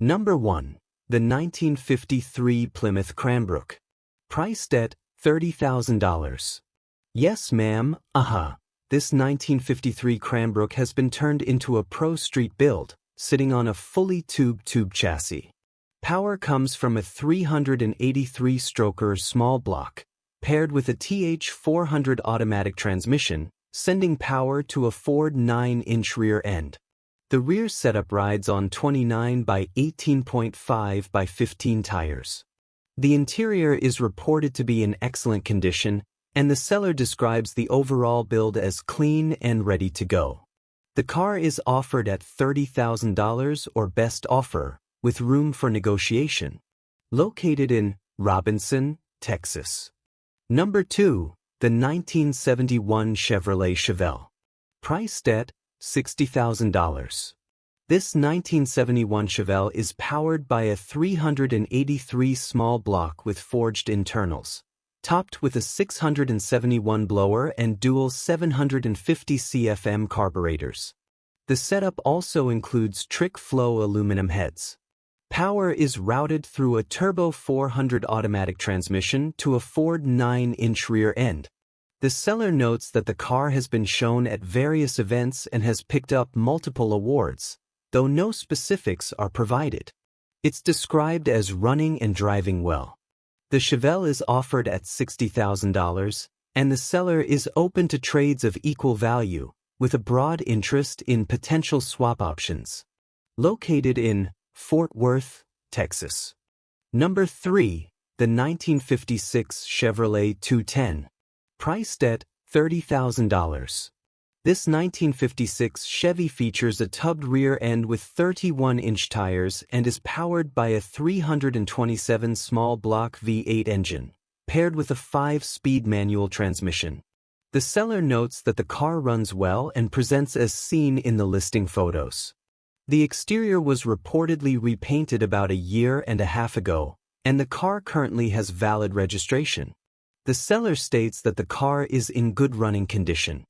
Number 1. The 1953 Plymouth Cranbrook. Priced at $30,000. Yes, ma'am, This 1953 Cranbrook has been turned into a Prostreet build, sitting on a fully tube chassis. Power comes from a 383-stroker small block, paired with a TH400 automatic transmission, sending power to a Ford 9-inch rear end. The rear setup rides on 29 by 18.5 by 15 tires. The interior is reported to be in excellent condition, and the seller describes the overall build as clean and ready to go. The car is offered at $30,000 or best offer, with room for negotiation. Located in Robinson, Texas. Number 2. The 1971 Chevrolet Chevelle. Priced at $60,000. This 1971 Chevelle is powered by a 383 small block with forged internals, topped with a 671 blower and dual 750 CFM carburetors. The setup also includes trick flow aluminum heads. Power is routed through a turbo 400 automatic transmission to a Ford 9-inch rear end. The seller notes that the car has been shown at various events and has picked up multiple awards, though no specifics are provided. It's described as running and driving well. The Chevelle is offered at $60,000, and the seller is open to trades of equal value, with a broad interest in potential swap options. Located in Fort Worth, Texas. Number 3. The 1956 Chevrolet 210. Priced at $30,000. This 1956 Chevy features a tubbed rear end with 31-inch tires and is powered by a 327 small block V8 engine, paired with a 5-speed manual transmission. The seller notes that the car runs well and presents as seen in the listing photos. The exterior was reportedly repainted about a year and a half ago, and the car currently has valid registration. The seller states that the car is in good running condition.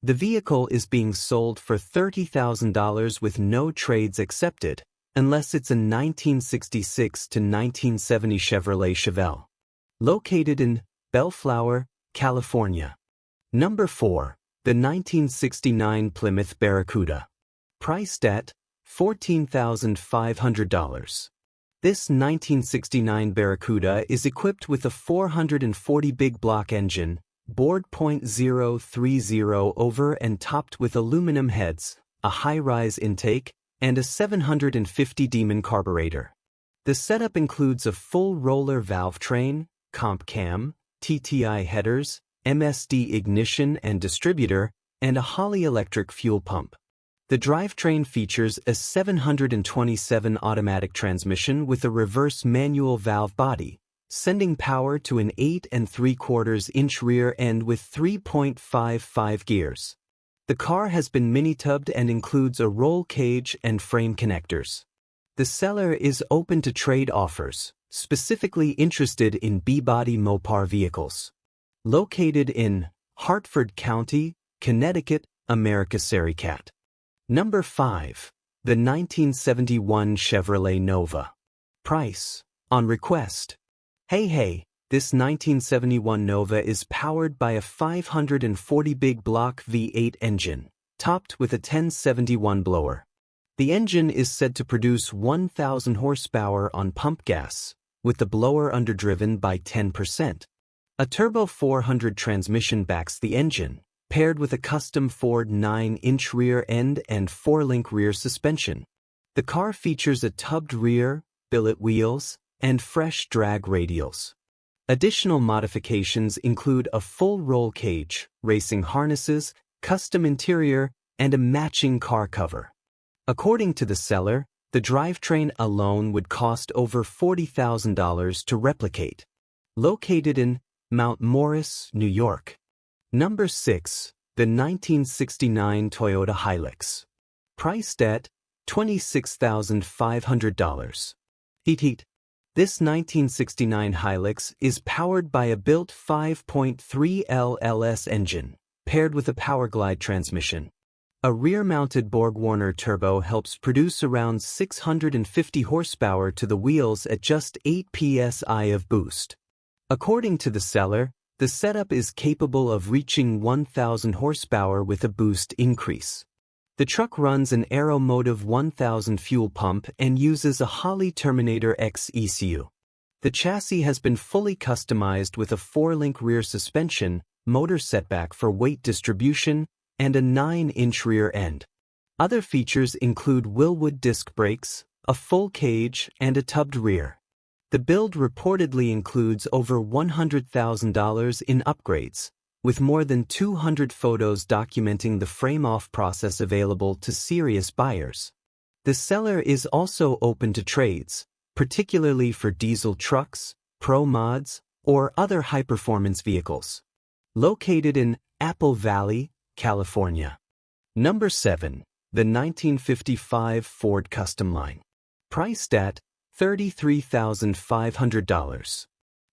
The vehicle is being sold for $30,000 with no trades accepted, unless it's a 1966 to 1970 Chevrolet Chevelle. Located in Bellflower, California. Number 4. The 1969 Plymouth Barracuda. Priced at $14,500. This 1969 Barracuda is equipped with a 440 big block engine, bored .030 over and topped with aluminum heads, a high-rise intake, and a 750 Demon carburetor. The setup includes a full roller valve train, comp cam, TTI headers, MSD ignition and distributor, and a Holley electric fuel pump. The drivetrain features a 727 automatic transmission with a reverse manual valve body, sending power to an 8 3/4-inch rear end with 3.55 gears. The car has been mini-tubbed and includes a roll cage and frame connectors. The seller is open to trade offers, specifically interested in B-body Mopar vehicles. Located in Hartford County, Connecticut, America. Sericat. Number 5. The 1971 Chevrolet Nova. Price. On request. Hey, this 1971 Nova is powered by a 540 big block V8 engine, topped with a 1071 blower. The engine is said to produce 1,000 horsepower on pump gas, with the blower underdriven by 10%. A turbo 400 transmission backs the engine, paired with a custom Ford 9-inch rear end and 4-link rear suspension. The car features a tubbed rear, billet wheels, and fresh drag radials. Additional modifications include a full roll cage, racing harnesses, custom interior, and a matching car cover. According to the seller, the drivetrain alone would cost over $40,000 to replicate. Located in Mount Morris, New York. Number 6. The 1969 Toyota Hilux. Priced at $26,500. This 1969 Hilux is powered by a built 5.3 LLS engine, paired with a Powerglide transmission. A rear-mounted Borg-Warner turbo helps produce around 650 horsepower to the wheels at just 8 psi of boost. According to the seller, the setup is capable of reaching 1,000 horsepower with a boost increase. The truck runs an Aeromotive 1000 fuel pump and uses a Holley Terminator X ECU. The chassis has been fully customized with a 4-link rear suspension, motor setback for weight distribution, and a 9-inch rear end. Other features include Wilwood disc brakes, a full cage, and a tubbed rear. The build reportedly includes over $100,000 in upgrades, with more than 200 photos documenting the frame-off process available to serious buyers. The seller is also open to trades, particularly for diesel trucks, pro mods, or other high-performance vehicles. Located in Apple Valley, California. Number 7. The 1955 Ford Custom Line. Priced at $33,500.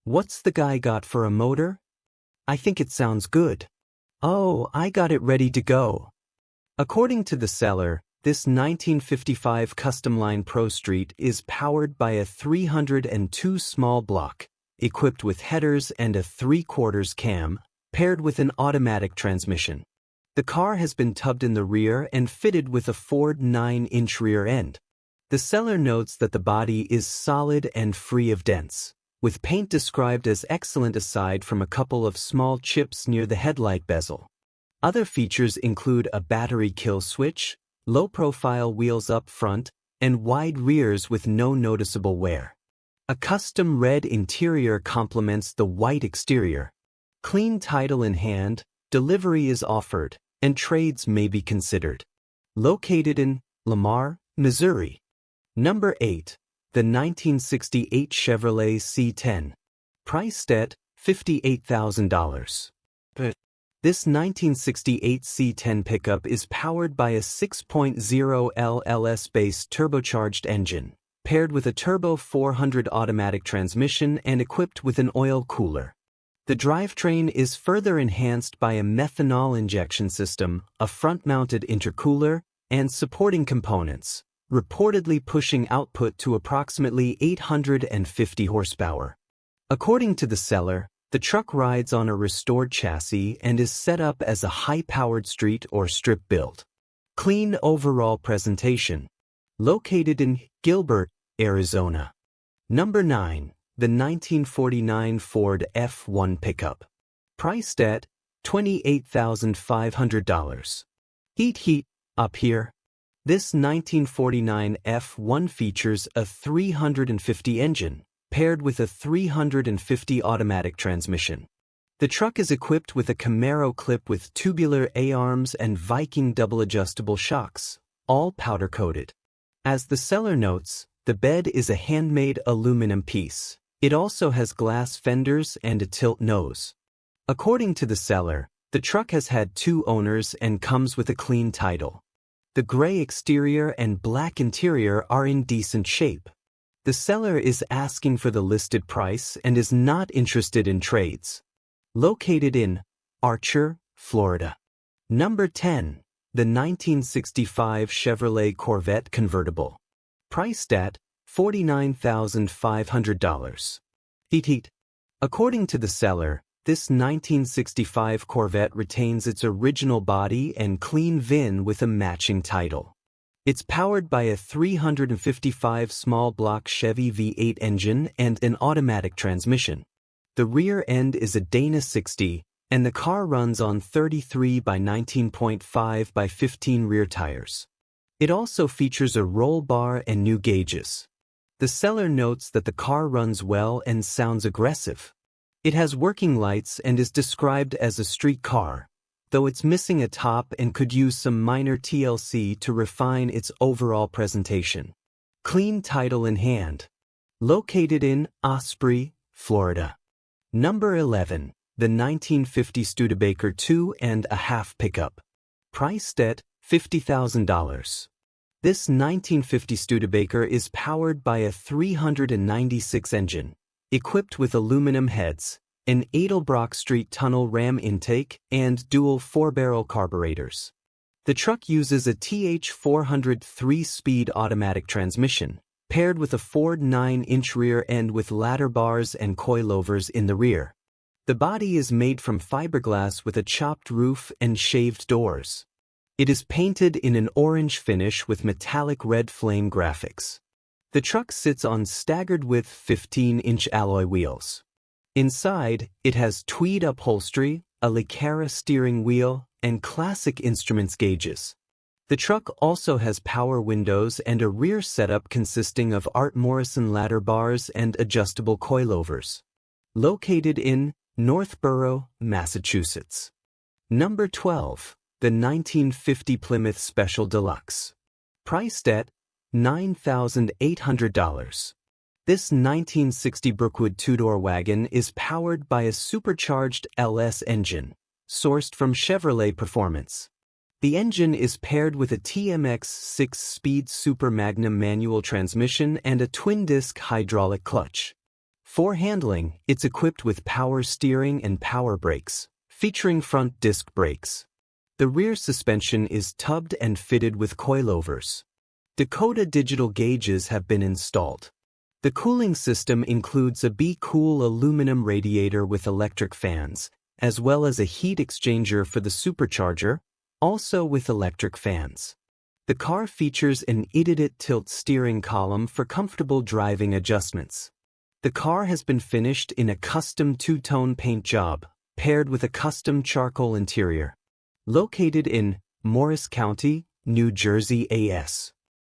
What's the guy got for a motor? I think it sounds good. Oh, I got it ready to go. According to the seller, this 1955 Custom Line Prostreet is powered by a 302 small block, equipped with headers and a 3/4 cam, paired with an automatic transmission. The car has been tubbed in the rear and fitted with a Ford 9-inch rear end. The seller notes that the body is solid and free of dents, with paint described as excellent aside from a couple of small chips near the headlight bezel. Other features include a battery kill switch, low-profile wheels up front, and wide rears with no noticeable wear. A custom red interior complements the white exterior. Clean title in hand, delivery is offered, and trades may be considered. Located in Lamar, Missouri. Number 8. The 1968 Chevrolet C10. Priced at $58,000. This 1968 C10 pickup is powered by a 6.0 LLS-based turbocharged engine, paired with a Turbo 400 automatic transmission and equipped with an oil cooler. The drivetrain is further enhanced by a methanol injection system, a front-mounted intercooler, and supporting components, reportedly pushing output to approximately 850 horsepower. According to the seller, the truck rides on a restored chassis and is set up as a high-powered street or strip build. Clean overall presentation. Located in Gilbert, Arizona. Number 9. The 1949 Ford F1 pickup. Priced at $28,500. Heat up here. This 1949 F1 features a 350 engine, paired with a 350 automatic transmission. The truck is equipped with a Camaro clip with tubular A-arms and Viking double-adjustable shocks, all powder-coated. As the seller notes, the bed is a handmade aluminum piece. It also has glass fenders and a tilt nose. According to the seller, the truck has had 2 owners and comes with a clean title. The gray exterior and black interior are in decent shape. The seller is asking for the listed price and is not interested in trades. Located in Archer, Florida. Number 10. The 1965 Chevrolet Corvette convertible. Priced at $49,500. According to the seller, this 1965 Corvette retains its original body and clean VIN with a matching title. It's powered by a 355 small block Chevy V8 engine and an automatic transmission. The rear end is a Dana 60, and the car runs on 33 by 19.5 by 15 rear tires. It also features a roll bar and new gauges. The seller notes that the car runs well and sounds aggressive. It has working lights and is described as a street car, though it's missing a top and could use some minor TLC to refine its overall presentation. Clean title in hand. Located in Osprey, Florida. Number 11. The 1950 Studebaker 2.5 pickup. Priced at $50,000. This 1950 Studebaker is powered by a 396 engine, equipped with aluminum heads, an Edelbrock Street tunnel ram intake, and dual 4-barrel carburetors. The truck uses a TH400 3-speed automatic transmission, paired with a Ford 9-inch rear end with ladder bars and coilovers in the rear. The body is made from fiberglass with a chopped roof and shaved doors. It is painted in an orange finish with metallic red flame graphics. The truck sits on staggered width 15-inch alloy wheels. Inside, it has tweed upholstery, a Licera steering wheel, and classic instruments gauges. The truck also has power windows and a rear setup consisting of Art Morrison ladder bars and adjustable coilovers. Located in Northborough, Massachusetts. Number 12. The 1950 Plymouth Special Deluxe. Priced at $9,800. This 1960 Brookwood two-door wagon is powered by a supercharged LS engine, sourced from Chevrolet Performance. The engine is paired with a TMX 6-speed Super Magnum manual transmission and a twin-disc hydraulic clutch. For handling, it's equipped with power steering and power brakes, featuring front disc brakes. The rear suspension is tubbed and fitted with coilovers. Dakota digital gauges have been installed. The cooling system includes a Be-Cool aluminum radiator with electric fans, as well as a heat exchanger for the supercharger, also with electric fans. The car features an Idiot tilt steering column for comfortable driving adjustments. The car has been finished in a custom two-tone paint job, paired with a custom charcoal interior. Located in Morris County, New Jersey, AS.